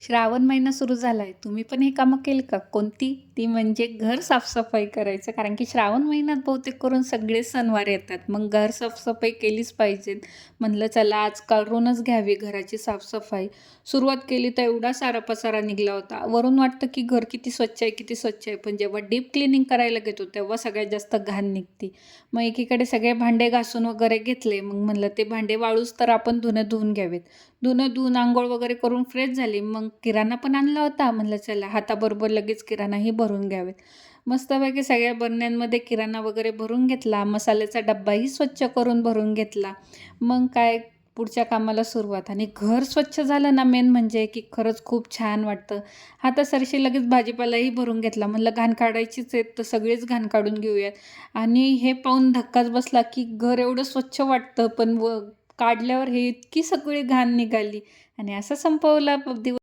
श्रावण महिना सुरू झाला आहे. तुम्ही पण हे कामं केली का? कोणती? ती म्हणजे घर साफसफाई करायचं. कारण की श्रावण महिन्यात बहुतेक करून सगळे सणवार येतात. मग घर साफसफाई केलीच पाहिजे. म्हणलं चला आज करूनच घ्यावी घराची साफसफाई. सुरुवात केली तर एवढा सारा पसारा निघाला होता. वरून वाटतं की घर किती स्वच्छ आहे, किती स्वच्छ आहे. पण जेव्हा डीप क्लीनिंग करायला घेतो तेव्हा सगळ्यात जास्त घाण निघते. मग एकीकडे सगळे भांडे घासून वगैरे घेतले. मग म्हणलं ते भांडे वाळूच तर आपण धुणं धुवून घ्यावेत. धुणं धुवून अंघोळ वगैरे करून फ्रेश झाली. मग किराणा पण आणला होता. म्हणलं चला हाताबरोबर लगेच किराणाही भरून घ्यावेत. मस्तपैकी सगळ्या बरण्यांमध्ये किराणा वगैरे भरून घेतला. मसाल्याचा डब्बाही स्वच्छ करून भरून घेतला. मग काय पुढच्या कामाला सुरुवात आणि घर स्वच्छ झालं ना मेन म्हणजे की खरंच खूप छान वाटतं. हातासरशी लगेच भाजीपालाही भरून घेतला. म्हणलं घाण काढायचीच आहे तर सगळीच घाण काढून घेऊयात. आणि हे पाहून धक्काच बसला की घर एवढं स्वच्छ वाटतं पण काढल्यावर हे इतकी सगळी घाण निघाली आणि असा संपवला दिवस.